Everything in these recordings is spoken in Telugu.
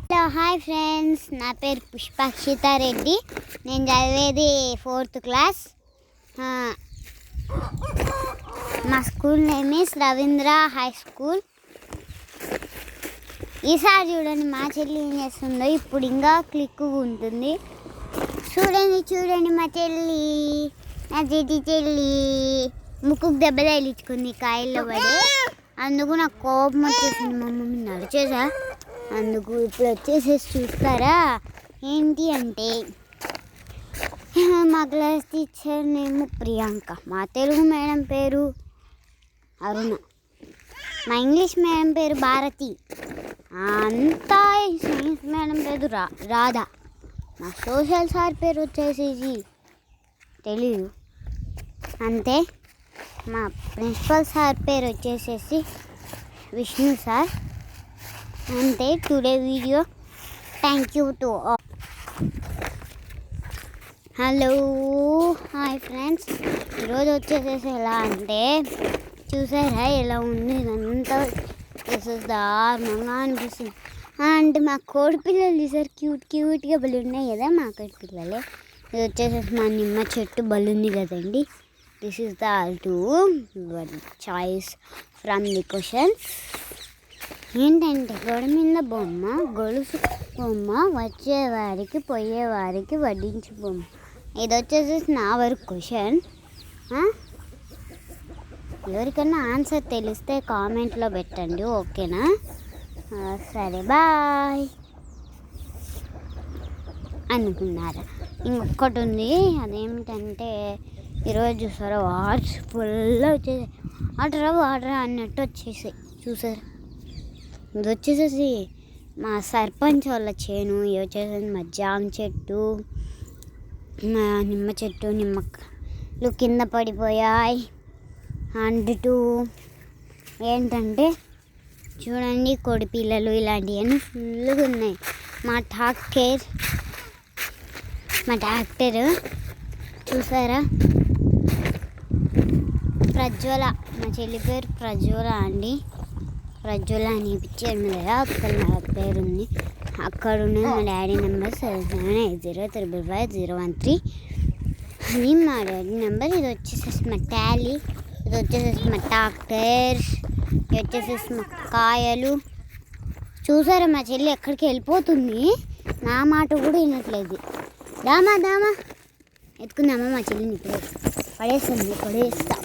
హలో హాయ్ ఫ్రెండ్స్, నా పేరు పుష్పాక్షితారెడ్డి. నేను చదివేది 4th క్లాస్. మా school name is Ravindra high school. ఈసారి చూడండి మా చెల్లి ఏం చేస్తుందో. ఇప్పుడు ఇంకా క్లిక్గా ఉంటుంది. చూడండి మా చెల్లి, నా చెల్లి ముక్కుకు దెబ్బ తగిలించుకుంది కాయల్లో పడి. అందుకు నాకు కోపం వచ్చేసింది. మా మమ్మీ నడిచేసా. అందుకు ఇప్పుడు వచ్చేసేసి చూస్తారా ఏంటి అంటే, మా క్లాస్ టీచర్ నేమ్ ప్రియాంక, మా తెలుగు మేడం పేరు అరుణ, మా ఇంగ్లీష్ మేడం పేరు భారతి, అంతా సైన్స్ మేడం పేరు రాధా, మా సోషల్ సార్ పేరు వచ్చేసేసి తెలీదు అంతే. మా ప్రిన్సిపల్ సార్ పేరు వచ్చేసేసి విష్ణు సార్ అంతే. Today video. Thank you to all. Hello hi friends, ఈరోజు వచ్చేసేసి ఎలా అంటే చూసారా ఎలా ఉంది ఇదంతా. దారుణంగా అనిపిస్తుంది. అంటే మా కోడి పిల్లలు చూసారు, క్యూట్గా బలు ఉన్నాయి కదా మా కోడి పిల్లలే. ఇది వచ్చేసేసి మా నిమ్మ చెట్టు బలు ఉంది కదండి. This is the your choice from the questions. ఏంటంటే గోడ మీద బొమ్మ, గొలుసు బొమ్మ, వచ్చేవారికి పోయేవారికి వడ్డించి బొమ్మ. ఇది వచ్చేసేసి నా వరకు క్వశ్చన్. ఎవరికన్నా ఆన్సర్ తెలిస్తే కామెంట్లో పెట్టండి, ఓకేనా? సరే బాయ్. అనుకున్నారా? ఇంకొకటి ఉంది, అదేమిటంటే ఈరోజు చూసారా వాటర్ ఫుల్ వచ్చేసి వాటర్ అన్నట్టు వచ్చేసాయి. చూసారా, ఇది వచ్చేసేసి మా సర్పంచ్ వాళ్ళ చేను. ఇది వచ్చేసి మా జామ చెట్టు, మా నిమ్మ చెట్టు, నిమ్మకాయలు కింద పడిపోయాయి. అండ్ ఏంటంటే చూడండి కోడి పిల్లలు ఇలాంటివన్నీ ఫుల్గా ఉన్నాయి. మా ట్రాక్టర్ చూసారా, ప్రజ్వల, మా చెల్లి పేరు ప్రజ్వల అండి. ప్రజ్వల అని పిక్చర్ మీద అక్కడ నా పేరు ఉంది. అక్కడ ఉన్న మా డాడీ నెంబర్ 77803550113. అది మా డాడీ నెంబర్. ఇది వచ్చేసేసి మా టాలీ, ఇది వచ్చేసేసి మా ట్రాక్టర్, ఇది వచ్చేసేసి మా కాయలు. చూసారా మా చెల్లి ఎక్కడికి వెళ్ళిపోతుంది, నా మాట కూడా వినట్లేదు. దామా ఎత్తుకుందామా మా చెల్లిని? ఇప్పుడు పడేస్తా.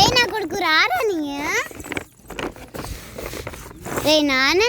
ఏ నా కొడుకు రారా నీ రే నాన్న.